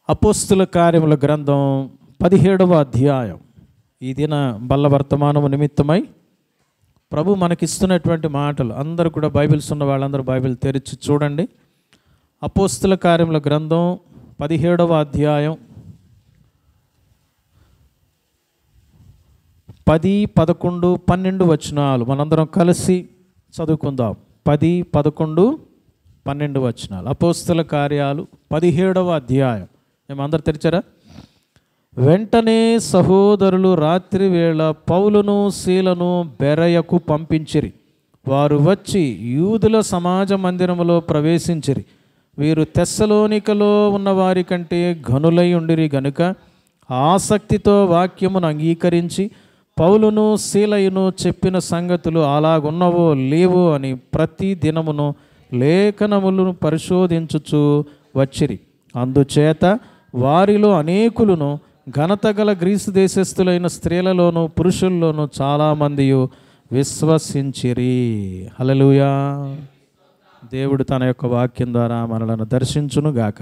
అపోస్తుల కార్యముల గ్రంథం 17వ అధ్యాయం. ఈ దిన బల్ల వర్తమానము నిమిత్తమై ప్రభు మనకిస్తున్నటువంటి మాటలు. అందరూ కూడా బైబిల్స్ ఉన్న వాళ్ళందరూ బైబిల్ తెరిచి చూడండి. అపోస్తుల కార్యముల గ్రంథం 17వ అధ్యాయం 10, 11, 12 వచనాలు మనందరం కలిసి చదువుకుందాం. 10, 11, 12 వచనాలు. అపోస్తుల కార్యాలు 17వ అధ్యాయం. మేమందరూ తెరిచారా? వెంటనే సహోదరులు రాత్రి వేళ పౌలును సీలను బెరయకు పంపించిరి. వారు వచ్చి యూదుల సమాజ మందిరములో ప్రవేశించిరి. వీరు తెస్సలోనికలో ఉన్న వారి కంటే ఘనులై ఉండిరి గనుక ఆసక్తితో వాక్యమును అంగీకరించి పౌలును సీలయును చెప్పిన సంగతులు అలాగున్నవో లేవో అని ప్రతి దినమును లేఖనములను పరిశోధించుచు వచ్చిరి. అందుచేత వారిలో అనేకులను ఘనత గల గ్రీసు దేశస్థులైన స్త్రీలలోను పురుషుల్లోనూ చాలామంది విశ్వసించిరి. హల్లెలూయా. దేవుడు తన యొక్క వాక్యం ద్వారా మనలను దర్శించునుగాక.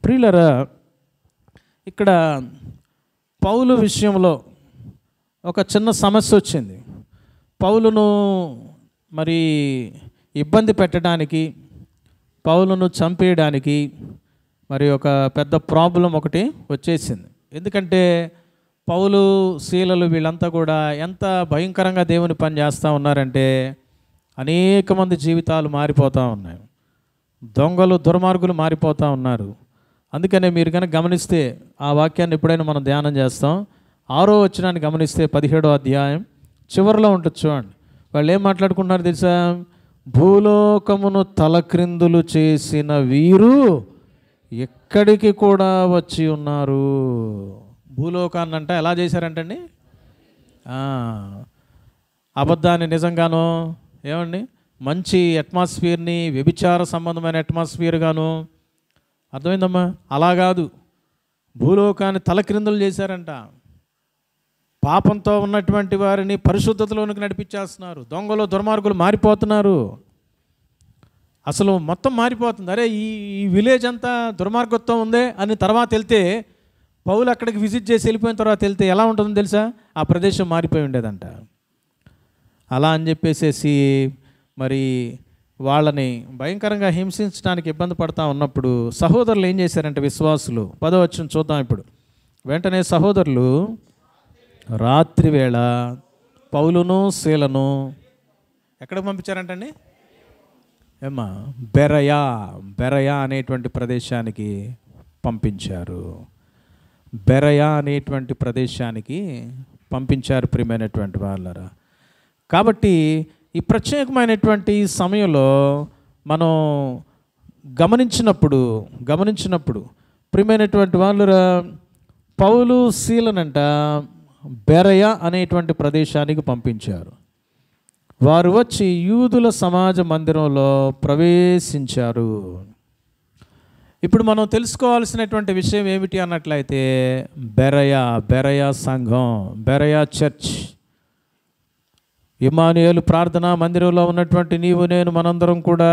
ప్రియులరా, ఇక్కడ పౌలు విషయంలో ఒక చిన్న సమస్య వచ్చింది. పౌలును మరి ఇబ్బంది పెట్టడానికి, పౌలును చంపేయడానికి మరి ఒక పెద్ద ప్రాబ్లం ఒకటి వచ్చేసింది. ఎందుకంటే పౌలు శీలలు వీళ్ళంతా కూడా ఎంత భయంకరంగా దేవుని పని చేస్తూ ఉన్నారంటే అనేక మంది జీవితాలు మారిపోతూ ఉన్నాయి. దొంగలు దుర్మార్గులు మారిపోతూ ఉన్నారు. అందుకనే మీరు కనుక గమనిస్తే ఆ వాక్యాన్ని ఎప్పుడైనా మనం ధ్యానం చేస్తాం. 6వ వచనాన్ని గమనిస్తే 17వ అధ్యాయం చివరిలో ఉంటుంది చూడండి. వాళ్ళు ఏం మాట్లాడుకుంటున్నారు తెలుసా? భూలోకమును తలక్రిందులు చేసిన వీరు ఎక్కడికి కూడా వచ్చి ఉన్నారు. భూలోకాన్ని అంటే ఎలా చేశారంటండి? అబద్ధాన్ని నిజంగాను, ఏమండి, మంచి అట్మాస్ఫియర్ని వ్యభిచార సంబంధమైన అట్మాస్ఫియర్ గాను, అర్థమైందమ్మా? అలా కాదు, భూలోకాన్ని తలక్రిందులు చేశారంట. పాపంతో ఉన్నటువంటి వారిని పరిశుద్ధతలోనికి నడిపించేస్తున్నారు. దొంగలు దుర్మార్గులు మారిపోతున్నారు. అసలు మొత్తం మారిపోతుంది. అరే ఈ విలేజ్ అంతా దుర్మార్గత్వం ఉందే అని తర్వాత వెళ్తే, పౌలు అక్కడికి విజిట్ చేసి వెళ్ళిపోయిన తర్వాత వెళ్తే ఎలా ఉంటుందో తెలుసా? ఆ ప్రదేశం మారిపోయి ఉండేదంట. అలా అని చెప్పేసేసి మరి వాళ్ళని భయంకరంగా హింసించడానికి ఇబ్బంది పడతా ఉన్నప్పుడు సహోదరులు ఏం చేశారంటే, విశ్వాసులు 10వ వచనం చూద్దాం ఇప్పుడు. వెంటనే సహోదరులు రాత్రి వేళ పౌలును సీలను ఎక్కడికి పంపించారంటండి? ఏమ్మా? బెరయా అనేటువంటి ప్రదేశానికి పంపించారు. బెరయా అనేటువంటి ప్రదేశానికి పంపించారు ప్రియమైనటువంటి వాళ్ళరా. కాబట్టి ఈ ప్రత్యేకమైనటువంటి సమయంలో మనం గమనించినప్పుడు ప్రియమైనటువంటి వాళ్ళరా, పౌలు సీలనంట బెరయా అనేటువంటి ప్రదేశానికి పంపించారు. వారు వచ్చి యూదుల సమాజ మందిరంలో ప్రవేశించారు. ఇప్పుడు మనం తెలుసుకోవాల్సినటువంటి విషయం ఏమిటి అన్నట్లయితే, బెరయా సంఘం, బెరయా చర్చ్, ఇమ్మానుయేలు ప్రార్థనా మందిరంలో ఉన్నటువంటి నీవు నేను మనందరం కూడా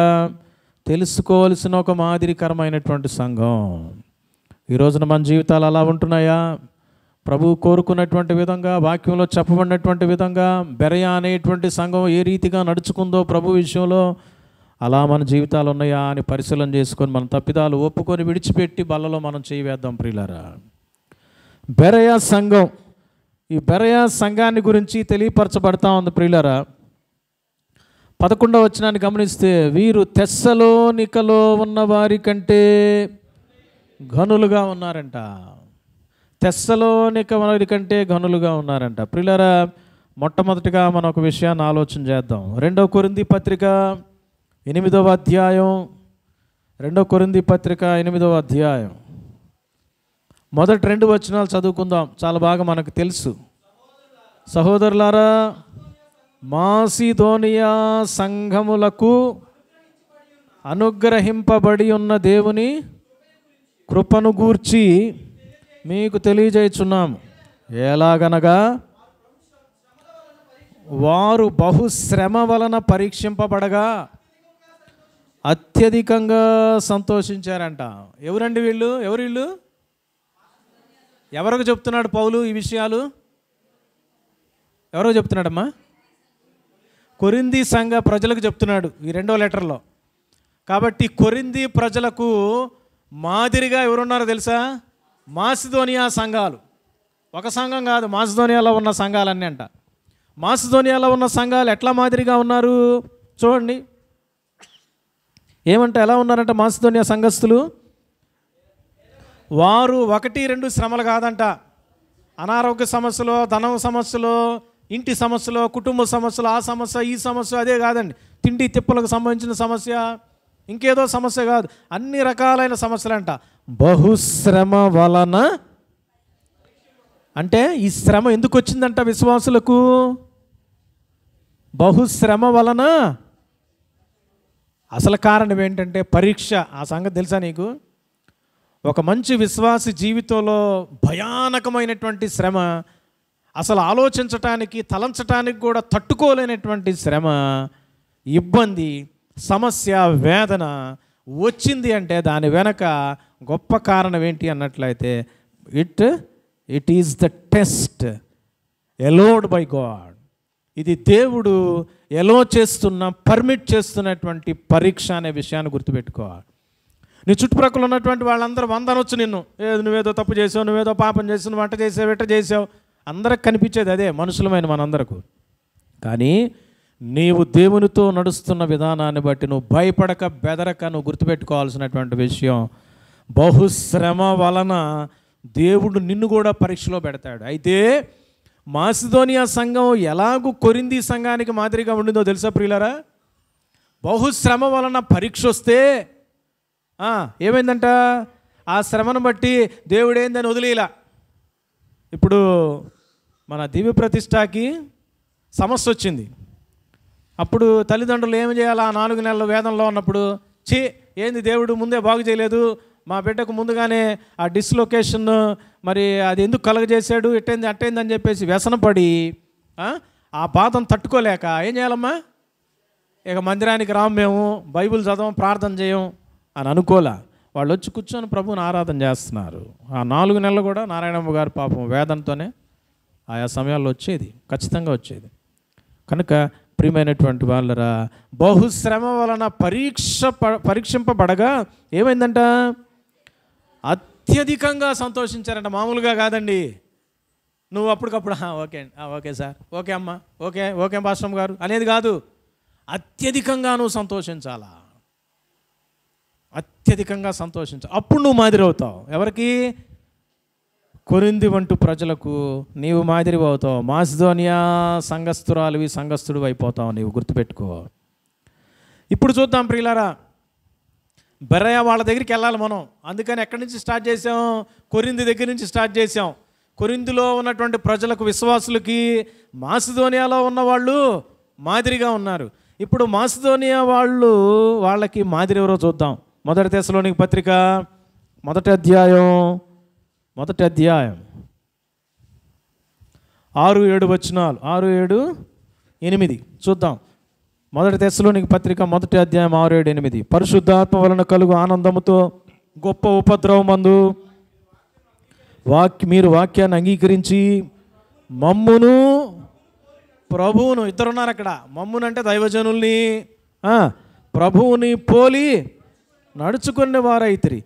తెలుసుకోవాల్సిన ఒక మాదిరికరమైనటువంటి సంఘం. ఈ రోజున మన జీవితాలు అలా ఉంటున్నాయా? ప్రభువు కోరుకున్నటువంటి విధంగా, వాక్యంలో చెప్పబడినటువంటి విధంగా బెరయా అనేటువంటి సంఘం ఏ రీతిగా నడుచుకుందో ప్రభు విషయంలో అలా మన జీవితాలు ఉన్నాయా అని పరిశీలన చేసుకొని మన తప్పిదాలు ఒప్పుకొని విడిచిపెట్టి బల్లలో మనం చేయి వేద్దాం ప్రియులారా. బెరయా సంఘం, ఈ బెరయా సంఘాన్ని గురించి తెలియపరచబడతా ఉంది ప్రియులారా. 11వ వచనాన్ని గమనిస్తే, వీరు తెస్సలోనికలో ఉన్న వారి కంటే ఘనులుగా ఉన్నారంట. తెస్సలోనిక వారి కంటే ఘనులుగా ఉన్నారంట. ప్రియులారా, మొట్టమొదటిగా మనం ఒక విషయాన్ని ఆలోచన చేద్దాం. 2వ కొరింథీ పత్రిక 8వ అధ్యాయం, 2వ కొరింథీ పత్రిక 8వ అధ్యాయం మొదటి 2 వచనాలు చదువుకుందాం. చాలా బాగా మనకు తెలుసు. సహోదరులారా, మాసిదోనియా సంఘములకు అనుగ్రహింపబడి ఉన్న దేవుని కృపను గూర్చి మీకు తెలియజేయుచున్నాము. ఎలాగనగా వారు బహుశ్రమ వలన పరీక్షింపబడగా అత్యధికంగా సంతోషించారంట. ఎవరండి వీళ్ళు? ఎవరు వీళ్ళు? ఎవరికి చెప్తున్నాడు పౌలు ఈ విషయాలు? ఎవరో చెప్తున్నాడమ్మా? కొరింథీ సంఘ ప్రజలకు చెప్తున్నాడు ఈ 2వ లెటర్లో. కాబట్టి కొరింథీ ప్రజలకు మాదిరిగా ఎవరున్నారో తెలుసా? మాసిదోనియా సంఘాలు. ఒక సంఘం కాదు, మాసిదోనియాలో ఉన్న సంఘాలన్నీ అంట. మాసిదోనియాలో ఉన్న సంఘాలు ఎట్లా మాదిరిగా ఉన్నారు చూడండి. ఏమంటే ఎలా ఉన్నారంట మాసిదోనియా సంఘస్థులు? వారు 1-2 శ్రమలు కాదంట. అనారోగ్య సమస్యలు, ధనం సమస్యలు, ఇంటి సమస్యలు, కుటుంబ సమస్యలు, ఆ సమస్య ఈ సమస్య అదే కాదండి. తిండి తిప్పలకు సంబంధించిన సమస్య, ఇంకేదో సమస్య కాదు, అన్ని రకాలైన సమస్యలంట. బహుశ్రమ వలన అంటే ఈ శ్రమ ఎందుకు వచ్చిందంట విశ్వాసులకు? బహుశ్రమ వలన. అసలు కారణం ఏంటంటే పరీక్ష. ఆ సంగతి తెలుసా నీకు? ఒక మంచి విశ్వాసి జీవితంలో భయానకమైనటువంటి శ్రమ, అసలు ఆలోచించటానికి తలంచటానికి కూడా తట్టుకోలేనటువంటి శ్రమ, ఇబ్బంది, సమస్య, వేదన వచ్చింది అంటే దాని వెనక గొప్ప కారణం ఏంటి అన్నట్లయితే it is the test ఎలోడ్ by God. ఇది దేవుడు ఎలో చేస్తున్న, పర్మిట్ చేస్తున్నటువంటి పరీక్ష అనే విషయాన్ని గుర్తుపెట్టుకోవాలి. నీ చుట్టుప్రక్కల ఉన్నటువంటి వాళ్ళందరూ 100 అనొచ్చు నిన్ను, నువ్వేదో తప్పు చేసావు, నువ్వేదో పాపం చేసావు, నువ్వు వంట చేసావు, ఎట్ట చేసావు, అందరికి కనిపించేది అదే, మనుషులమైన మనందరకు. కానీ నీవు దేవునితో నడుస్తున్న విధానాన్ని బట్టి నువ్వు భయపడక బెదరక నువ్వు గుర్తుపెట్టుకోవాల్సినటువంటి విషయం, బహుశ్రమ వలన దేవుడు నిన్ను కూడా పరీక్షలో పెడతాడు. అయితే మాసిదోనియా సంఘం ఎలాగూ కొరింథీ సంఘానికి మాదిరిగా ఉండిందో తెలుసా ప్రియులారా? బహుశ్రమ వలన పరీక్ష వస్తే ఏమైందంట? ఆ శ్రమను బట్టి దేవుడేందని వదిలేలా. ఇప్పుడు మన దివ్య ప్రతిష్టకి సమస్య వచ్చింది. అప్పుడు తల్లిదండ్రులు ఏమి చేయాలి? ఆ 4 నెలల వేదనలో ఉన్నప్పుడు, ఏంది దేవుడు ముందే బాగు చేయలేదు, మా బిడ్డకు ముందుగానే ఆ డిస్లొకేషన్ మరి అది ఎందుకు కలగజేశాడు, అట్టయిందని చెప్పేసి వ్యసనపడి ఆ బాధను తట్టుకోలేక ఏం చేయాలమ్మా? ఇక మందిరానికి రాము, మేము బైబిల్ చదవం, ప్రార్థన చేయం అని అనుకోలే. వాళ్ళు వచ్చి కూర్చొని ప్రభువుని ఆరాధన చేస్తున్నారు. ఆ 4 నెలలు కూడా నారాయణమ్మ గారు పాపం వేదనతోనే ఆయా సమయాల్లో వచ్చేది, ఖచ్చితంగా వచ్చేది. కనుక ప్రియమైనటువంటి వాళ్ళరా, బహుశ్రమ వలన పరీక్షింపబడగా ఏమైందంట? అత్యధికంగా సంతోషించారంట. మామూలుగా కాదండి. నువ్వు అప్పటికప్పుడు ఓకే సార్, ఓకే అమ్మ, ఓకే పాస్టర్ గారు అనేది కాదు. అత్యధికంగా నువ్వు సంతోషించాలా, అత్యధికంగా సంతోషించాలి. అప్పుడు నువ్వు మాదిరి అవుతావు. ఎవరికి? కొరింథీ వంటి ప్రజలకు నీవు మాదిరి అవుతావు. మాసిదోనియా సంఘస్థురాలివి, సంఘస్థుడు అయిపోతావు నీవు, గుర్తుపెట్టుకో. ఇప్పుడు చూద్దాం ప్రియులారా, బెరయ వాళ్ళ దగ్గరికి వెళ్ళాలి మనం. అందుకని ఎక్కడి నుంచి స్టార్ట్ చేసాం? కొరింథీ దగ్గర నుంచి స్టార్ట్ చేసాం. కొరింథీలో ఉన్నటువంటి ప్రజలకు, విశ్వాసులకి మాసిదోనియాలో ఉన్నవాళ్ళు మాదిరిగా ఉన్నారు. ఇప్పుడు మాసిదోనియా వాళ్ళకి మాదిరి ఎవరో చూద్దాం. 1 తెస్సలోనిక పత్రిక 1వ అధ్యాయం 6-7 వచనాలు, 6-7-8 చూద్దాం. 1 తెస్సలోనిక పత్రిక 1వ అధ్యాయం 6-7-8. పరిశుద్ధాత్మ వలన కలుగు ఆనందముతో గొప్ప ఉపద్రవమందు మీరు వాక్యాన్ని అంగీకరించి మమ్మును ప్రభువును, ఇద్దరున్నారు అక్కడ, మమ్మునంటే దైవజనుల్ని, ప్రభువుని పోలి నడుచుకునే వారైతిరి.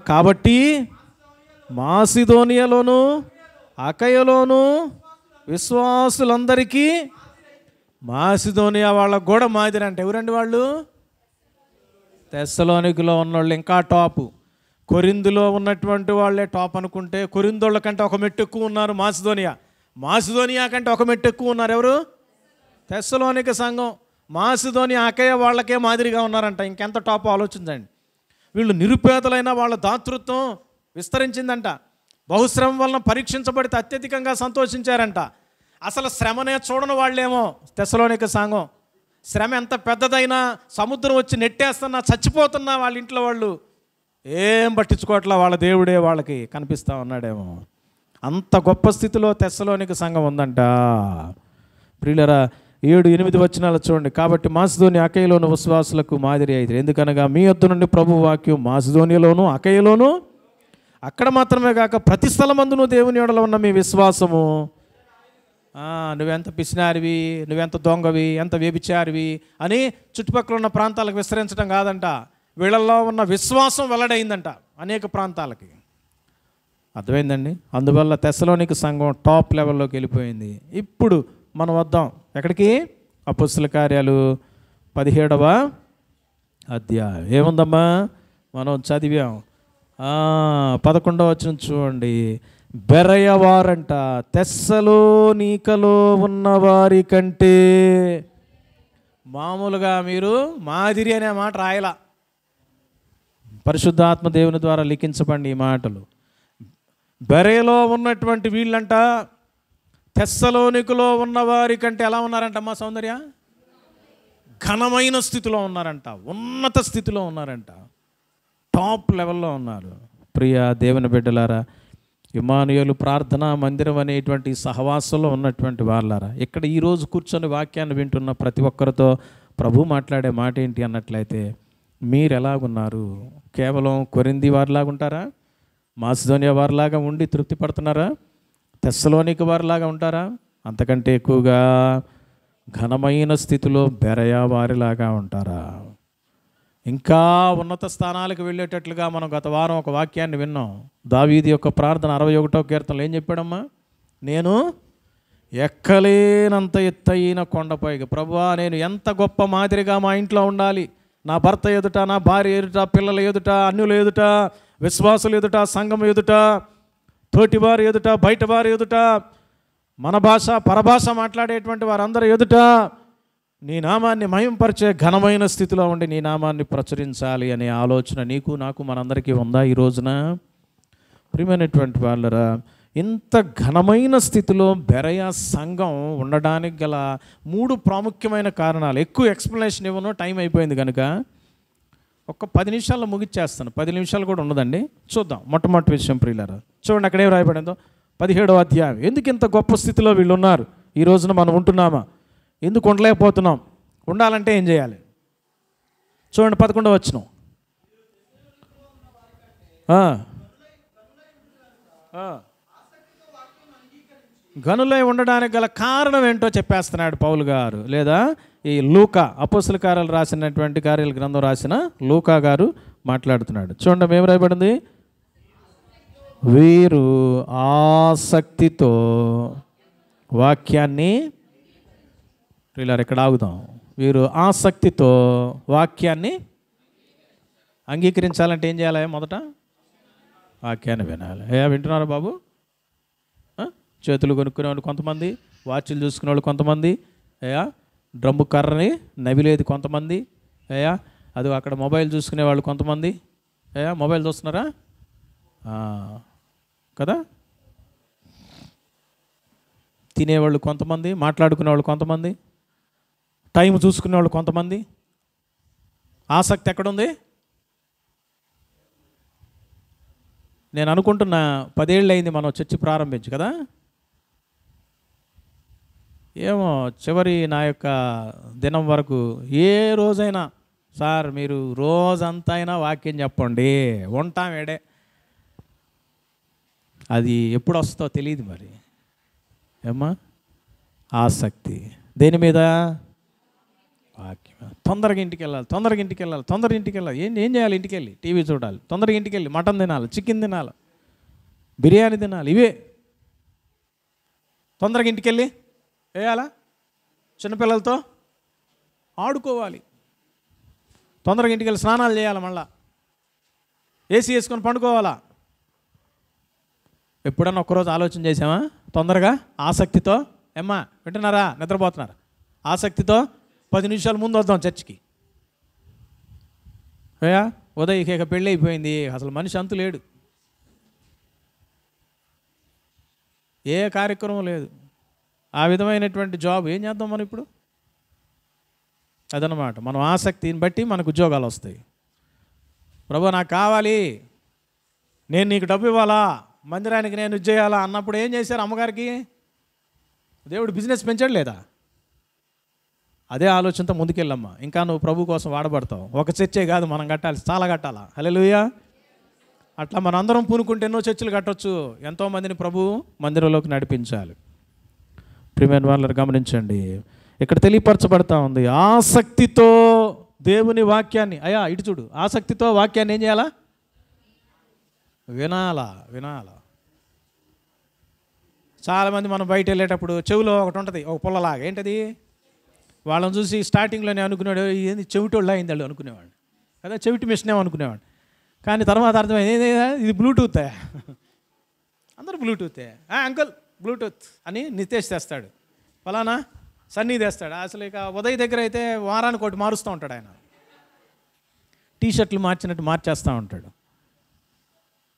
కాబట్టి మాసిదోనియాలోను అకయలోను విశ్వాసులందరికీ, మాసిదోనియా వాళ్ళకు కూడా మాదిరి అంటే ఎవరండి వాళ్ళు? తెస్సలోనికలో ఉన్నవాళ్ళు ఇంకా టాపు. కొరింథీలో ఉన్నటువంటి వాళ్ళే టాప్ అనుకుంటే, కొరింథోళ్ళ కంటే ఒక మెట్టు ఎక్కువ ఉన్నారు మాసిదోనియా కంటే ఒక మెట్టు ఎక్కువ ఉన్నారు ఎవరు? తెస్సలోనిక సంఘం. మాసిదోనియా అకయ వాళ్ళకే మాదిరిగా ఉన్నారంట. ఇంకెంత టాప్ ఆలోచించండి. వీళ్ళు నిరుపేదలైన వాళ్ళ దాతృత్వం విస్తరించిందంట. బహుశ్రమ వలన పరీక్షించబడితే అత్యధికంగా సంతోషించారంట. అసలు శ్రమనే చూడని వాళ్ళేమో తెస్సలోనిక సంఘం. శ్రమ ఎంత పెద్దదైనా, సముద్రం వచ్చి నెట్టేస్తున్నా, చచ్చిపోతున్నా వాళ్ళ ఇంట్లో వాళ్ళు ఏం పట్టించుకోవట్లా, వాళ్ళ దేవుడే వాళ్ళకి కనిపిస్తూ ఉన్నాడేమో. అంత గొప్ప స్థితిలో తెస్సలోనిక సంఘం ఉందంట. ప్రియులరా, 7-8 వచనాలు చూడండి. కాబట్టి మాసిదోనియ అకయలోను విశ్వాసులకు మాదిరి అయితే, ఎందుకనగా మీ యొద్ద నుండి ప్రభు వాక్యం మాసిదోనియలోను అకయలోను అక్కడ మాత్రమే కాక ప్రతి స్థలమందును దేవుని యెడల ఉన్న మీ విశ్వాసము, నువ్వెంత పిసినారివి, నువ్వెంత దొంగవి, ఎంత వ్యభిచారివి అని చుట్టుపక్కల ఉన్న ప్రాంతాలకు విస్తరించడం కాదంట, వీళ్ళల్లో ఉన్న విశ్వాసం వెల్లడైందంట అనేక ప్రాంతాలకి. అర్థమైందండి? అందువల్ల తెస్సలోనిక సంఘం టాప్ లెవెల్లోకి వెళ్ళిపోయింది. ఇప్పుడు మనం వద్దాం ఎక్కడికి? అపొస్తలుల కార్యాలు 17వ అధ్యాయం. ఏముందమ్మా మనం చదివాం. 11వ వచనం చూడండి. బెరయవారంట తెస్సలోనికలో ఉన్నవారి కంటే, మామూలుగా మీరు మాదిరి అనే మాట రాయలా, పరిశుద్ధాత్మ దేవుని ద్వారా లిఖించబడి ఈ మాటలు. బెరయలో ఉన్నటువంటి వీళ్ళంట తెస్సలోనికలో ఉన్నవారి కంటే ఎలా ఉన్నారంటమ్మా సౌందర్య? ఘనమైన స్థితిలో ఉన్నారంట, ఉన్నత స్థితిలో ఉన్నారంట, టాప్ లెవెల్లో ఉన్నారు. ప్రియ దేవుని బిడ్డలారా, ఇమ్మానుయేలు ప్రార్థనా మందిరం అనేటువంటి సహవాసంలో ఉన్నటువంటి వాళ్ళారా, ఇక్కడ ఈరోజు కూర్చొని వాక్యాన్ని వింటున్న ప్రతి ఒక్కరితో ప్రభు మాట్లాడే మాట ఏంటి అన్నట్లయితే, మీరు ఎలాగున్నారు? కేవలం కొరింథీ వారిలాగా ఉంటారా? మాసిదోనియా వారిలాగా ఉండి తృప్తి పడుతున్నారా? తెస్సలోనిక వారిలాగా ఉంటారా? అంతకంటే ఎక్కువగా ఘనమైన స్థితిలో బెరయ వారిలాగా ఉంటారా? ఇంకా ఉన్నత స్థానాలకు వెళ్ళేటట్లుగా మనం గత వారం ఒక వాక్యాన్ని విన్నాం. దావీదు యొక్క ప్రార్థన 61వ కీర్తనలో ఏం చెప్పాడమ్మా? నేను ఎక్కలేనంత ఎత్తైన కొండపైకి, ప్రభువా నేను ఎంత గొప్ప మాదిరిగా మా ఇంట్లో ఉండాలి, నా భర్త ఎదుట, నా భార్య ఎదుట, పిల్లల ఎదుట, అన్యుల ఎదుట, విశ్వాసులు ఎదుట, సంఘం ఎదుట, తోటివారు ఎదుట, బయట వారు ఎదుట, మన భాష పరభాష మాట్లాడేటువంటి వారందరూ ఎదుట నీ నామాన్ని మహింపరిచే ఘనమైన స్థితిలో ఉండి నీ నామాన్ని ప్రచురించాలి అనే ఆలోచన నీకు నాకు మనందరికీ ఉందా ఈ రోజున? ప్రియమైనటువంటి వాళ్ళరా, ఇంత ఘనమైన స్థితిలో బెరయ సంఘం ఉండడానికి గల 3 ప్రాముఖ్యమైన కారణాలు. ఎక్కువ ఎక్స్ప్లెనేషన్ ఇవ్వను, టైం అయిపోయింది కనుక ఒక 10 నిమిషాల్లో ముగిచ్చేస్తాను. 10 నిమిషాలు కూడా ఉండదండి. చూద్దాం. మొట్టమొదటి విషయం ప్రియులారా, చూడండి అక్కడేం రాయబడిందో. 17వ అధ్యాయం. ఎందుకు ఇంత గొప్ప స్థితిలో వీళ్ళు ఉన్నారు? ఈ రోజున మనం ఉంటున్నామా? ఎందుకు ఉండలేకపోతున్నాం? ఉండాలంటే ఏం చేయాలి? చూడండి 11వ వచనం. గనులై ఉండడానికి గల కారణం ఏంటో చెప్పేస్తున్నాడు పౌలు గారు, లేదా ఈ లూకా అపొస్తలుల కార్యాలు రాసినటువంటి కార్యాల గ్రంథం రాసిన లూకా గారు మాట్లాడుతున్నాడు. చూడండి ఏం రాయబడింది? వీరు ఆసక్తితో వాక్యాన్ని, ఇలా ఇక్కడ ఆగుదాం, వీరు ఆసక్తితో వాక్యాన్ని అంగీకరించాలంటే ఏం చేయాలి? మొదట వాక్యాన్ని వినాలి. వింటున్నారా బాబు? చేతులు కొనుక్కునే వాళ్ళు కొంతమంది, వాచ్లు చూసుకునే వాళ్ళు కొంతమంది, డ్రమ్ము కర్రని నవిలేది కొంతమంది, అది అక్కడ మొబైల్ చూసుకునే వాళ్ళు కొంతమంది. మొబైల్ చూస్తున్నారా కదా? తినేవాళ్ళు కొంతమంది, మాట్లాడుకునే వాళ్ళు కొంతమంది, టైం చూసుకునే వాళ్ళు కొంతమంది. ఆసక్తి ఎక్కడుంది? నేను అనుకుంటున్నా 10 ఏళ్ళు అయింది మనం చర్చి ప్రారంభించి కదా. ఏమో చివరి నా యొక్క దినం వరకు ఏ రోజైనా, సార్ మీరు రోజంతా అయినా వాక్యం చెప్పండి, ఉంటాం ఏడే. అది ఎప్పుడు వస్తుందో తెలియదు మరి. ఏమ్మా ఆసక్తి దేని మీద? వాక్యం. తొందరగా ఇంటికి వెళ్ళాలి, తొందరగా ఇంటికి వెళ్ళాలి, తొందరగా ఇంటికి వెళ్ళాలి. ఏం చేయాలి? ఇంటికి వెళ్ళి టీవీ చూడాలి, తొందరగా ఇంటికి వెళ్ళి మటన్ తినాలి, చికెన్ తినాలి, బిర్యానీ తినాలి, ఇవే. తొందరగా ఇంటికి వెళ్ళి వేయాలా? చిన్నపిల్లలతో ఆడుకోవాలి, తొందరగా ఇంటికి వెళ్ళి స్నానాలు చేయాలి, మళ్ళా ఏసీ వేసుకొని పండుకోవాలా. ఎప్పుడన్నా ఒక్కరోజు ఆలోచన చేసామా? తొందరగా ఆసక్తితో, ఏమ్మా వింటున్నారా? నిద్రపోతున్నారా? ఆసక్తితో 10 నిమిషాల ముందు వద్దాం చర్చికి. ఉదయ్ పెళ్ళి అయిపోయింది, అసలు మనిషి అంతు లేడు, ఏ కార్యక్రమం లేదు, ఆ విధమైనటువంటి జాబ్. ఏం చేద్దాం మనం ఇప్పుడు? అదనమాట. మనం ఆసక్తిని బట్టి మనకు ఉద్యోగాలు వస్తాయి. ప్రభు నాకు కావాలి, నేను నీకు డబ్బు ఇవ్వాలా, మందిరానికి నేను చేయాలా అన్నప్పుడు ఏం చేశారు? అమ్మగారికి దేవుడు బిజినెస్ పెంచాడు లేదా? అదే ఆలోచనతో ముందుకెళ్ళమ్మా. ఇంకా నువ్వు ప్రభు కోసం వాడబడతావు. ఒక చర్చే కాదు మనం కట్టాలి, చాలా కట్టాలా. హల్లెలూయా. అట్లా మనం అందరం పూనుకుంటే ఎన్నో చర్చలు కట్టొచ్చు. ఎంతోమందిని ప్రభు మందిరంలోకి నడిపించాలి. ప్రియమైన వాళ్ళని గమనించండి, ఇక్కడ తెలియపరచబడతా ఉంది ఆసక్తితో దేవుని వాక్యాన్ని. అయ్యా ఇటు చూడు, ఆసక్తితో వాక్యాన్ని ఏం చేయాలా? వినాలా. చాలామంది మనం బయట వెళ్ళేటప్పుడు చెవిలో ఒకటి ఉంటుంది, ఒక పుల్లలాగా. ఏంటది? వాళ్ళని చూసి స్టార్టింగ్లోనే అనుకునేవాడు, ఏంది చెవిటోళ్ళు అయింది వాళ్ళు అనుకునేవాడు కదా, చెవిటి మిషనే అనుకునేవాడు. కానీ తర్వాత అర్థమైంది ఇది బ్లూటూతే. అందరూ బ్లూటూతే. అంకుల్ బ్లూటూత్ అని నితేష్ తెస్తాడు, ఫలానా సన్నీ తెస్తాడు. అసలు ఇక ఉదయ్ దగ్గర అయితే వారానికి ఒకటి మారుస్తూ ఉంటాడు ఆయన. టీషర్ట్లు మార్చినట్టు మార్చేస్తూ ఉంటాడు.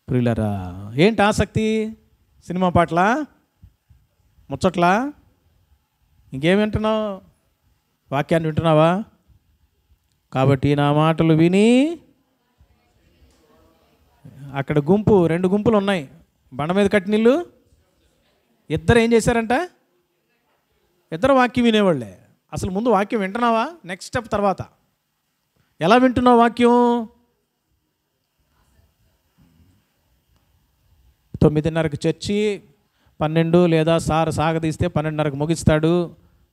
ప్రియులారా, ఏంటి ఆసక్తి? సినిమా పాటల, ముచ్చట్లా, ఇంకేం వింటున్నావు? వాక్యాన్ని వింటున్నావా? కాబట్టి నా మాటలు విని, అక్కడ గుంపు, 2 గుంపులు ఉన్నాయి, బండ మీద కట్టినీళ్ళు. ఇద్దరు ఏం చేశారంట? ఇద్దరు వాక్యం వినేవాళ్ళే. అసలు ముందు వాక్యం వింటున్నావా? నెక్స్ట్ స్టెప్ తర్వాత. ఎలా వింటున్నావు వాక్యం? 9:30కి చర్చి, 12 లేదా సాగదీస్తే 12:30కి ముగిస్తాడు.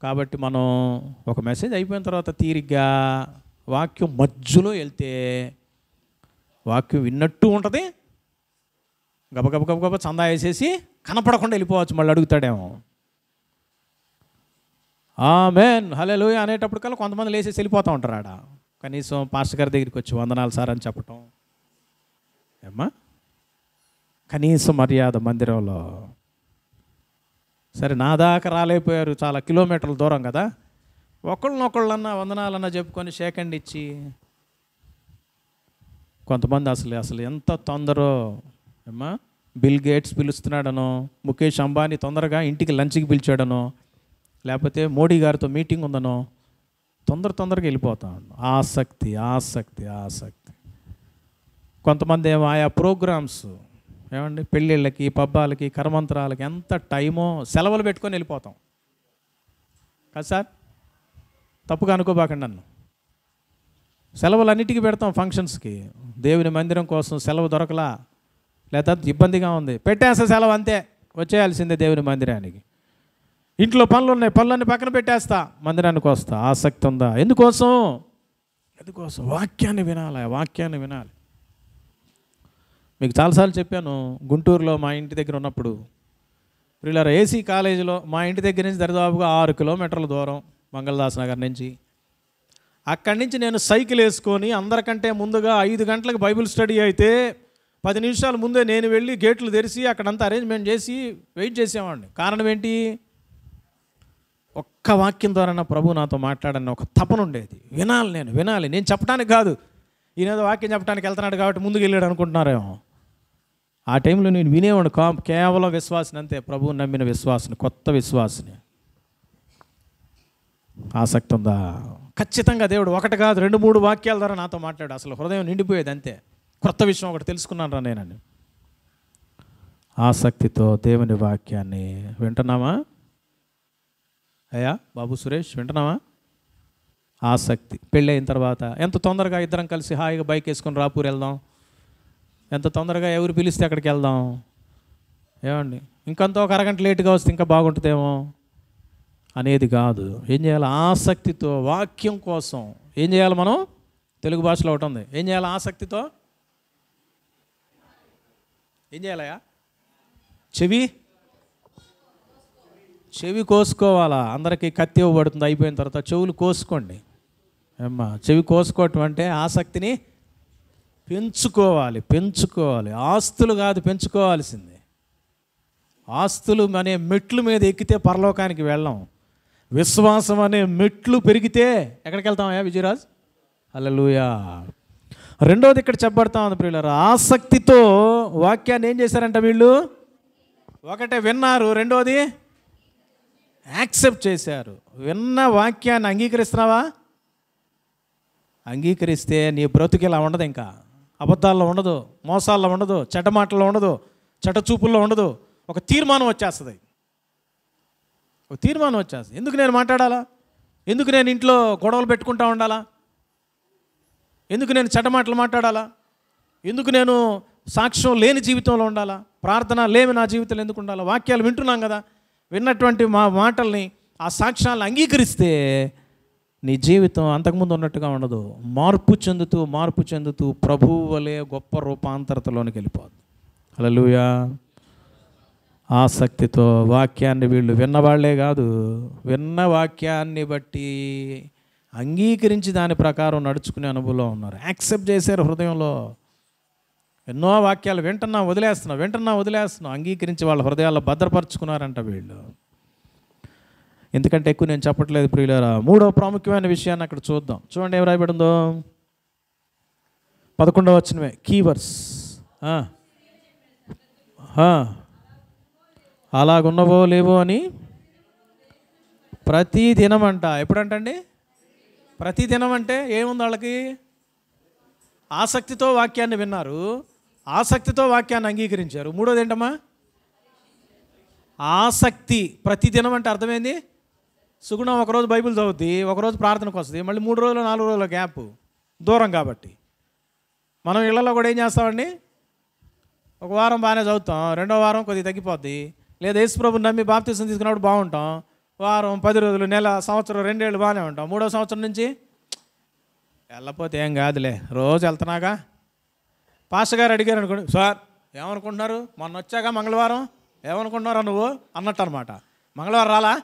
కాబట్టి మనం ఒక మెసేజ్ అయిపోయిన తర్వాత తీరిగ్గా వాక్యం మధ్యలో వెళ్తే వాక్యం విన్నట్టు ఉంటుంది. గబగబ చందా వేసేసి కనపడకుండా వెళ్ళిపోవచ్చు. మళ్ళీ అడుగుతాడేమో. ఆమేన్ హల్లెలూయా అనేటప్పటికల్లా కొంతమంది లేచేసి వెళ్ళిపోతూ ఉంటారు. ఆడ కనీసం పాస్టర్ గారి దగ్గరికి వచ్చి వందనాలు సార్ అని చెప్పటం. ఏమ్మా, కనీసం మర్యాద మందిరంలో. సరే, నా దాకా రాలేకపోయారు, చాలా కిలోమీటర్ల దూరం కదా, ఒకళ్ళనొకళ్ళన్నా వందనాలన్నా చెప్పుకొని షేక్ హ్యాండ్ ఇచ్చి. కొంతమంది అసలు ఎంత తొందరో ఏమ్మా, బిల్ గేట్స్ పిలుస్తున్నాడనో, ముఖేష్ అంబానీ తొందరగా ఇంటికి లంచ్కి పిలిచాడనో, లేకపోతే మోడీ గారితో మీటింగ్ ఉందనో తొందరగా వెళ్ళిపోతాను. ఆసక్తి. కొంతమంది ఏమో ఆయా ప్రోగ్రామ్స్ ఏమండి, పెళ్ళిళ్ళకి, పబ్బాలకి, కర్మంతరాలకి ఎంత టైమో సెలవులు పెట్టుకొని వెళ్ళిపోతాం కదా సార్. తప్పుగా అనుకోబాకండి నన్ను. సెలవులు అన్నిటికీ పెడతాం ఫంక్షన్స్కి. దేవుని మందిరం కోసం సెలవు దొరకలా, లేదా ఇబ్బందిగా ఉంది, పెట్టేస్తా సెలవు, అంతే, వచ్చేయాల్సిందే దేవుని మందిరానికి. ఇంట్లో పనులు ఉన్నాయి, పనులన్నీ పక్కన పెట్టేస్తా, మందిరానికి వస్తా. ఆసక్తి ఉందా? ఎందుకోసం? వాక్యాన్ని వినాలి. మీకు చాలాసార్లు చెప్పాను, గుంటూరులో మా ఇంటి దగ్గర ఉన్నప్పుడు, వీళ్ళ ఏసీ కాలేజీలో మా ఇంటి దగ్గర నుంచి దరిదాపుగా 6 కిలోమీటర్ల దూరం, మంగళదాస్ నగర్ నుంచి. అక్కడి నుంచి నేను సైకిల్ వేసుకొని అందరికంటే ముందుగా 5 గంటలకు బైబిల్ స్టడీ అయితే 10 నిమిషాల ముందే నేను వెళ్ళి గేట్లు తెరిచి అక్కడంతా అరేంజ్మెంట్ చేసి వెయిట్ చేసేవాడిని. కారణం ఏంటి? ఒక్క వాక్యం ద్వారా ప్రభు నాతో మాట్లాడని ఒక తపన ఉండేది. వినాలి. నేను చెప్పడానికి కాదు, ఈయనేదో వాక్యం చెప్పడానికి వెళ్తున్నాడు కాబట్టి ముందుకు వెళ్ళాడు అనుకుంటున్నారేమో. ఆ టైంలో నేను వినేవాడు కేవలం విశ్వాసిని, అంతే, ప్రభువు నమ్మిన విశ్వాసిని, కొత్త విశ్వాసిని. ఆసక్తి ఉందా? ఖచ్చితంగా దేవుడు 1 కాదు 2, 3 వాక్యాల ద్వారా నాతో మాట్లాడు. అసలు హృదయం నిండిపోయేది, అంతే. కొత్త విషయం ఒకటి తెలుసుకున్నాను రా నేనని. ఆసక్తితో దేవుని వాక్యాన్ని వింటున్నామా? అయ్యా బాబు సురేష్, వింటున్నావా? ఆసక్తి. పెళ్ళి అయిన తర్వాత ఎంత తొందరగా ఇద్దరం కలిసి హాయిగా బైక్ వేసుకొని రాపూర్ వెళ్దాం, ఎంత తొందరగా ఎవరు పిలిస్తే అక్కడికి వెళ్దాం. ఏమండి, ఇంకంత ఒక అరగంట లేటుగా వస్తే ఇంకా బాగుంటుందేమో అనేది కాదు. ఏం చేయాలి? ఆసక్తితో వాక్యం కోసం ఏం చేయాలి? మనం తెలుగు భాషలో ఒకటి ఉంది, ఏం చేయాలి? ఆసక్తితో ఏం చేయాలయ్యా? చెవి కోసుకోవాలా? అందరికీ కత్తి ఇవ్వబడుతుంది, అయిపోయిన తర్వాత చెవులు కోసుకోండి. అమ్మా, చెవి కోసుకోవటం అంటే ఆసక్తిని పెంచుకోవాలి. ఆస్తులు కాదు పెంచుకోవాల్సింది. ఆస్తులు అనే మెట్లు మీద ఎక్కితే పరలోకానికి వెళ్ళాం. విశ్వాసం అనే మెట్లు పెరిగితే ఎక్కడికి వెళ్తామయ్యా విజయరాజ్? హల్లెలూయా. రెండోది ఇక్కడ చెప్పబడతా ఉంది ప్రియులారా, ఆసక్తితో వాక్యాన్ని ఏం చేశారంట వీళ్ళు? ఒకటే విన్నారు, రెండోది యాక్సెప్ట్ చేశారు. విన్న వాక్యాన్ని అంగీకరిస్తున్నావా? అంగీకరిస్తే నీ బ్రతుకు ఇలా ఉండదు, ఇంకా అబద్ధాల్లో ఉండదు, మోసాల్లో ఉండదు, చెడ్డ మాటల్లో ఉండదు, చెడ్డ చూపుల్లో ఉండదు. ఒక తీర్మానం వచ్చేస్తుంది. ఎందుకు నేను మాట్లాడాలా? ఎందుకు నేను ఇంట్లో గొడవలు పెట్టుకుంటా ఉండాలా? ఎందుకు నేను చెడ్డమాటలు మాట్లాడాలా? ఎందుకు నేను సాక్ష్యం లేని జీవితంలో ఉండాలా? ప్రార్థన లేని నా జీవితంలో ఎందుకు ఉండాలా? వాక్యాలు వింటున్నాం కదా, విన్నటువంటి మా మాటల్ని, ఆ సాక్ష్యాలను అంగీకరిస్తే నీ జీవితం అంతకుముందు ఉన్నట్టుగా ఉండదు. మార్పు చెందుతూ ప్రభువు వలె గొప్ప రూపాంతరతలోనికి వెళ్ళిపోద్ది. హల్లెలూయా. ఆసక్తితో వాక్యాన్ని వీళ్ళు విన్నవాళ్లే కాదు, విన్న వాక్యాన్ని బట్టి అంగీకరించి దాని ప్రకారం నడుచుకునే అనుభవంలో ఉన్నారు. యాక్సెప్ట్ చేశారు హృదయంలో. ఎన్నో వాక్యాలు వింటున్నా వదిలేస్తున్నాం, అంగీకరించి వాళ్ళ హృదయాల్లో భద్రపరుచుకున్నారంట వీళ్ళు. ఎందుకంటే ఎక్కువ నేను చెప్పట్లేదు ప్రియులారా. మూడవ ప్రాముఖ్యమైన విషయాన్ని అక్కడ చూద్దాం. చూడండి ఏం రాయబడిందో. 11వ వచనమే కీవర్డ్స్. అలాగున్నవో లేవో అని ప్రతి దినం అంట. ఎప్పుడంటండి? ప్రతి దినం అంటే ఏముంది వాళ్ళకి? ఆసక్తితో వాక్యాన్ని విన్నారు, ఆసక్తితో వాక్యాన్ని అంగీకరించారు. మూడోది ఏంటమ్మా? ఆసక్తి. ప్రతి దినం అంటే అర్థమైంది? సుగుణం ఒకరోజు బైబిల్ చదువుద్ది, ఒకరోజు ప్రార్థనకు వస్తుంది, మళ్ళీ 3 రోజులు 4 రోజుల గ్యాప్, దూరం కాబట్టి. మనం ఇళ్లలో కూడా ఏం చేస్తామండి? ఒక వారం బాగానే చదువుతాం, రెండో వారం కొద్దిగా తగ్గిపోద్ది. లేదా యేసుప్రభుని నమ్మి బాప్తిసం తీసుకున్నప్పుడు బాగుంటాం, వారం, 10 రోజులు, నెల, సంవత్సరం, 2 ఏళ్ళు బాగానే ఉంటాం. 3వ సంవత్సరం నుంచి వెళ్ళకపోతే ఏం కాదులే, రోజు వెళ్తున్నాగా. పాస్టర్ గారు అడిగారు అనుకోండి, సార్ ఏమనుకుంటున్నారు, మొన్న వచ్చాక మంగళవారం, ఏమనుకుంటున్నారా నువ్వు అన్నట్టు అనమాట. మంగళవారం రాలా?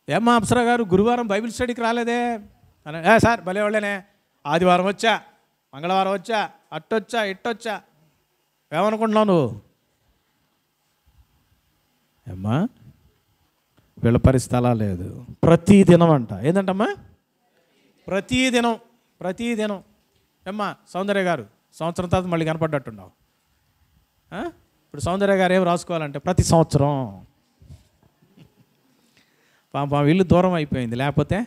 ఏమ్మా అప్సరా గారు గురువారం బైబిల్ స్టడీకి రాలేదే అని. సార్ భలే వాళ్ళేనే, ఆదివారం వచ్చా, మంగళవారం వచ్చా, అట్టొచ్చా ఇట్టొచ్చా, ఏమనుకుంటున్నావు నువ్వు? ఏమ్మా వీళ్ళ పరిస్థితి అలా లేదు. ప్రతి దినం అంట. ఏంటంటమ్మా? ప్రతిదినం. ఏమ్మా సౌందర్య గారు సంవత్సరం తర్వాత మళ్ళీ కనపడ్డట్టున్నావు. ఇప్పుడు సౌందర్య గారు ఏం రాసుకోవాలంటే ప్రతి సంవత్సరం. పాపం ఇల్లు దూరం అయిపోయింది, లేకపోతే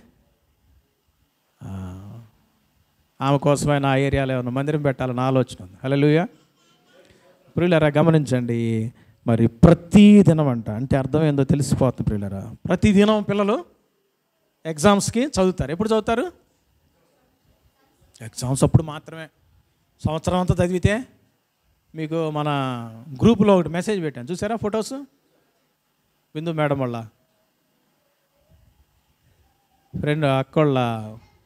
ఆమె కోసమైన ఆ ఏరియాలో ఏమన్నా మందిరం పెట్టాలని ఆలోచన ఉంది. హల్లెలూయా. ప్రియులారా గమనించండి, మరి ప్రతి దినం అంట అంటే అర్థం ఏందో తెలిసిపోతుంది ప్రియులారా. ప్రతిదినం పిల్లలు ఎగ్జామ్స్కి చదువుతారు. ఎప్పుడు చదువుతారు? ఎగ్జామ్స్ అప్పుడు మాత్రమే. సంవత్సరం అంతా చదివితే మీకు మన గ్రూపులో ఒకటి మెసేజ్ పెట్టాను, చూసారా ఫొటోస్? బిందు మేడం వాళ్ళ ఫ్రెండ్, అక్కోళ్ళ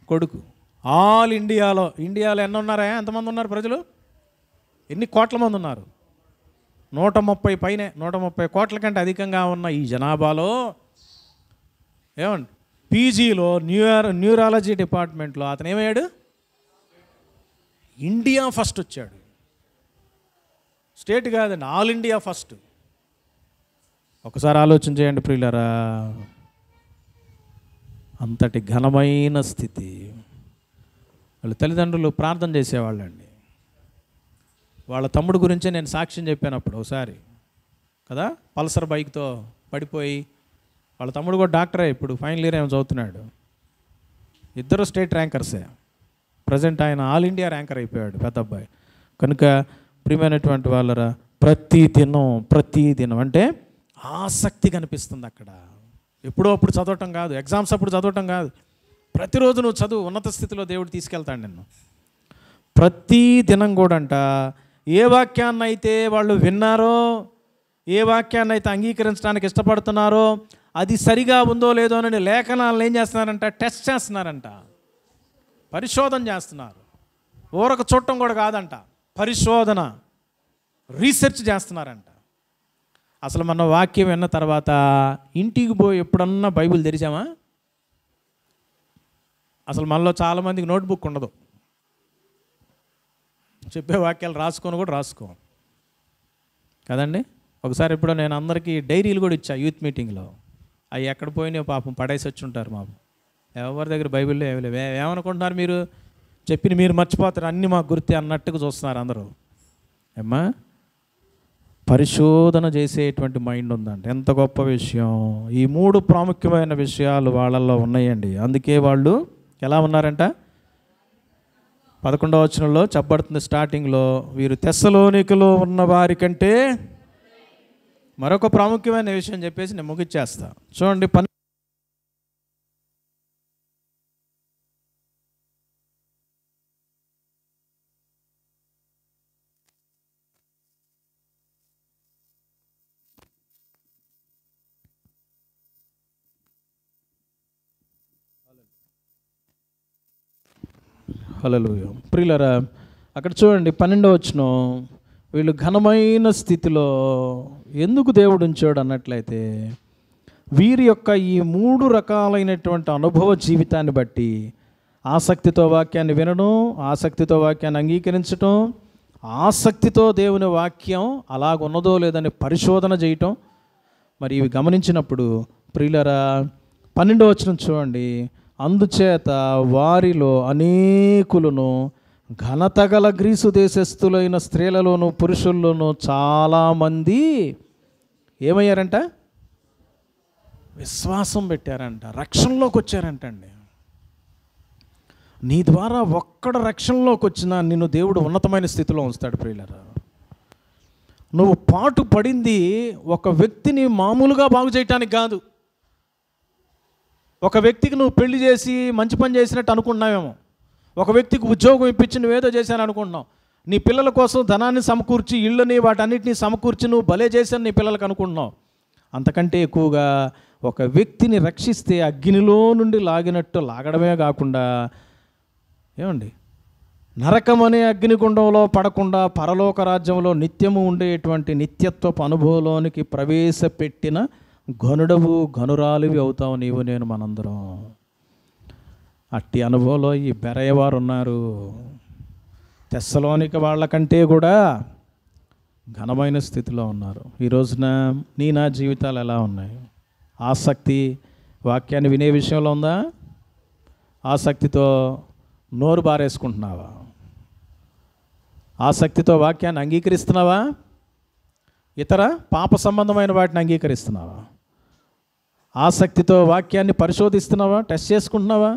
కొడుకు. ఆల్ ఇండియాలో ఎన్ని ఉన్నారా? ఎంతమంది ఉన్నారు ప్రజలు? ఎన్ని కోట్ల మంది ఉన్నారు? 130 పైనే, 130 కోట్ల కంటే అధికంగా ఉన్న ఈ జనాభాలో ఏమండి పీజీలో న్యూరాలజీ డిపార్ట్మెంట్లో అతను ఏమయ్యాడు? ఇండియా ఫస్ట్ వచ్చాడు. స్టేట్ కాదండి, ఆల్ ఇండియా ఫస్ట్. ఒకసారి ఆలోచన చేయండి ప్రియులారా, అంతటి ఘనమైన స్థితి. వాళ్ళ తల్లిదండ్రులు ప్రార్థన చేసేవాళ్ళండి. వాళ్ళ తమ్ముడు గురించే నేను సాక్ష్యం చెప్పాను ఒకసారి కదా, పల్సర్ బైక్తో పడిపోయి. వాళ్ళ తమ్ముడు కూడా డాక్టరే, ఇప్పుడు ఫైనల్ ఇయర్ ఏమో చదువుతున్నాడు. ఇద్దరు స్టేట్ ర్యాంకర్సే. ప్రజెంట్ ఆయన ఆల్ ఇండియా ర్యాంకర్ అయిపోయాడు, పెద్ద అబ్బాయి. కనుక ప్రియమైనటువంటి వాళ్ళరా, ప్రతిదినం అంటే ఆసక్తి కనిపిస్తుంది అక్కడ. ఎప్పుడో అప్పుడు చదవటం కాదు, ఎగ్జామ్స్ అప్పుడు చదవటం కాదు, ప్రతిరోజు నువ్వు చదువు. ఉన్నత స్థితిలో దేవుడు తీసుకెళ్తాడు నిన్ను. ప్రతి దినం కూడా అంట ఏ వాక్యాన్ని అయితే వాళ్ళు విన్నారో, ఏ వాక్యాన్ని అయితే అంగీకరించడానికి ఇష్టపడుతున్నారో అది సరిగా ఉందో లేదో అని లేఖనాలను ఏం చేస్తున్నారంట? టెస్ట్ చేస్తున్నారంట, పరిశోధన చేస్తున్నారు. ఊరక చూడటం కూడా కాదంట, పరిశోధన, రీసెర్చ్ చేస్తున్నారంట. అసలు మన వాక్యం విన్న తర్వాత ఇంటికి పోయి ఎప్పుడన్నా బైబిల్ తెరిచామా? అసలు మనలో చాలామందికి నోట్బుక్ ఉండదు, చెప్పే వాక్యాలు రాసుకొని కూడా రాసుకో కదండి. ఒకసారి ఎప్పుడో నేను అందరికీ డైరీలు కూడా ఇచ్చా యూత్ మీటింగ్లో. అవి ఎక్కడ పోయినాయో పాపం పడేసి వచ్చి ఉంటారు. ఎవరి దగ్గర బైబిల్లో ఏమి లేవు. ఏమనుకుంటున్నారు మీరు? చెప్పిన మీరు మర్చిపోతారు, అన్నీ మాకు గుర్తే అన్నట్టుగా చూస్తున్నారు అందరూ. ఏమ్మా పరిశోధన చేసేటువంటి మైండ్ ఉందండి, ఎంత గొప్ప విషయం. ఈ 3 ప్రాముఖ్యమైన విషయాలు వాళ్ళల్లో ఉన్నాయండి. అందుకే వాళ్ళు ఎలా ఉన్నారంట? 11వ వచనంలో చెప్పబడుతుంది స్టార్టింగ్లో, వీరు తెస్సలోనికలో ఉన్న వారి కంటే మరొక ప్రాముఖ్యమైన విషయం చెప్పేసి నేను ముగిచ్చేస్తా. చూడండి హల్లెలూయా. ప్రియులారా, అక్కడ చూడండి 12వ వచనం, వీళ్ళు ఘనమైన స్థితిలో ఎందుకు దేవుడు ఉంచాడు అన్నట్లయితే, వీరి యొక్క ఈ 3 రకాలైనటువంటి అనుభవ జీవితాన్ని బట్టి ఆసక్తితో వాక్యాన్ని వినడం, ఆసక్తితో వాక్యాన్ని అంగీకరించటం, ఆసక్తితో దేవుని వాక్యం అలాగున్నదో లేదని పరిశోధన చేయటం. మరి ఇవి గమనించినప్పుడు ప్రియులరా 12వ వచనం చూడండి, అందుచేత వారిలో అనేకులను ఘనతగల గ్రీసు దేశస్థులైన స్త్రీలలోను పురుషుల్లోనూ చాలామంది ఏమయ్యారంట? విశ్వాసం పెట్టారంట, రక్షణలోకి వచ్చారంటండి. నీ ద్వారా ఒక్కడ రక్షణలోకి వచ్చినా నిన్ను దేవుడు ఉన్నతమైన స్థితిలో ఉంచుతాడు. ప్రియులరా, నువ్వు పాటు పడింది ఒక వ్యక్తిని మామూలుగా బాగు చేయటానికి కాదు. ఒక వ్యక్తికి నువ్వు పెళ్లి చేసి మంచి పని చేసినట్టు అనుకుంటున్నావేమో, ఒక వ్యక్తికి ఉద్యోగం ఇప్పించి నువ్వేదో చేశాను అనుకుంటున్నావు, నీ పిల్లల కోసం ధనాన్ని సమకూర్చి ఇళ్ళని వాటన్నిటిని సమకూర్చి నువ్వు భలే చేశాను నీ పిల్లలకు అనుకుంటున్నావు. అంతకంటే ఎక్కువగా ఒక వ్యక్తిని రక్షిస్తే అగ్నిలో నుండి లాగినట్టు లాగడమే కాకుండా, ఏమండి, నరకం అనే అగ్నిగుండంలో పడకుండా పరలోక రాజ్యంలో నిత్యము ఉండేటువంటి నిత్యత్వపు అనుభవంలోనికి ప్రవేశపెట్టిన గనుడవు గనురాలివి అవుతావు నీవు నేను మనందరం. అట్టి అనుభవంలో ఈ బెరయవారు ఉన్నారు. తెస్సలోనిక వాళ్ళకంటే కూడా ఘనమైన స్థితిలో ఉన్నారు. ఈ రోజున నా జీవితాలు ఎలా ఉన్నాయి? ఆసక్తి వాక్యాన్ని వినే విషయంలో ఉందా? ఆసక్తితో నోరు బారేసుకుంటున్నావా? ఆసక్తితో వాక్యాన్ని అంగీకరిస్తున్నావా? ఇతర పాప సంబంధమైన వాటిని అంగీకరిస్తున్నావా? ఆసక్తితో వాక్యాన్ని పరిశోధిస్తున్నావా? టెస్ట్ చేసుకుంటున్నావా?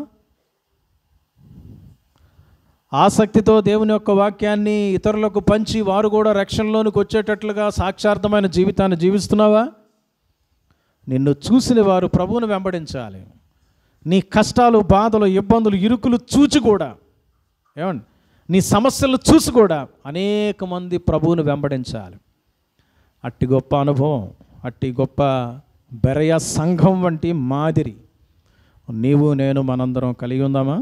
ఆసక్తితో దేవుని యొక్క వాక్యాన్ని ఇతరులకు పంచి వారు కూడా రక్షణలోనికి వచ్చేటట్లుగా సాక్షార్థమైన జీవితాన్ని జీవిస్తున్నావా? నిన్ను చూసిన వారు ప్రభువును వెంబడించాలి. నీ కష్టాలు, బాధలు, ఇబ్బందులు, ఇరుకులు చూచి కూడా, ఏమండి, నీ సమస్యలు చూసి కూడా అనేక మంది ప్రభువును వెంబడించాలి. అట్టి గొప్ప అనుభవం, అట్టి గొప్ప బెరయ సంఘం వంటి మాదిరి నీవు నేను మనందరం కలిగి ఉందామా?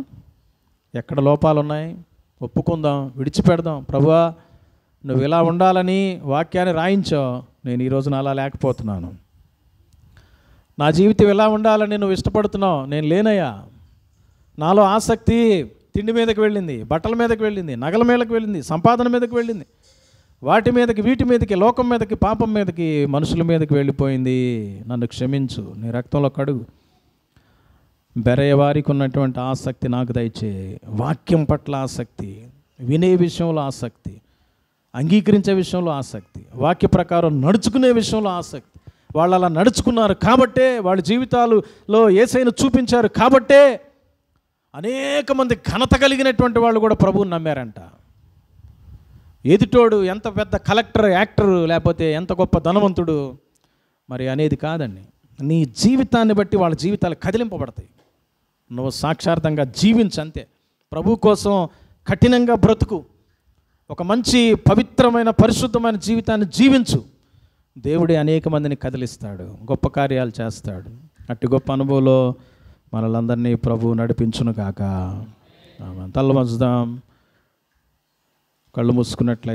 ఎక్కడ లోపాలు ఉన్నాయి ఒప్పుకుందాం, విడిచిపెడదాం. ప్రభువా, నువ్వు ఇలా ఉండాలని వాక్యాన్ని రాయించావు, నేను ఈ రోజున అలా లేకపోతున్నాను. నా జీవితం ఎలా ఉండాలని నువ్వు ఇష్టపడుతున్నావు, నేను లేనయ్యా. నాలో ఆసక్తి తిండి మీదకి వెళ్ళింది, బట్టల మీదకి వెళ్ళింది, నగల మీదకి వెళ్ళింది, సంపాదన మీదకి వెళ్ళింది, వాటి మీదకి, వీటి మీదకి, లోకం మీదకి, పాపం మీదకి, మనుషుల మీదకి వెళ్ళిపోయింది. నన్ను క్షమించు, నీ రక్తంలో కడుగు. బెరయవారికి ఉన్నటువంటి ఆసక్తి నాకు దయచేయి. వాక్యం పట్ల ఆసక్తి, వినే విషయంలో ఆసక్తి, అంగీకరించే విషయంలో ఆసక్తి, వాక్య ప్రకారం నడుచుకునే విషయంలో ఆసక్తి. వాళ్ళు అలా నడుచుకున్నారు కాబట్టే, వాళ్ళ జీవితాలలో యేసయ్యను చూపించారు కాబట్టే అనేక మంది ఘనత కలిగినటువంటి వాళ్ళు కూడా ప్రభువుని నమ్మారంట. ఎదుటోడు ఎంత పెద్ద కలెక్టర్, యాక్టర్, లేకపోతే ఎంత గొప్ప ధనవంతుడు మరి అనేది కాదండి. నీ జీవితాన్ని బట్టి వాళ్ళ జీవితాలు కదిలింపబడతాయి. నువ్వు సాక్షార్థంగా జీవించు అంతే. ప్రభు కోసం కఠినంగా బ్రతుకు, ఒక మంచి పవిత్రమైన పరిశుద్ధమైన జీవితాన్ని జీవించు. దేవుడే అనేక మందిని కదిలిస్తాడు, గొప్ప కార్యాలు చేస్తాడు. అట్టి గొప్ప అనుభవంలో మనలందరినీ ప్రభు నడిపించును కాక. తల్ల వంచుదాం, కళ్ళు మూసుకున్నట్లయితే.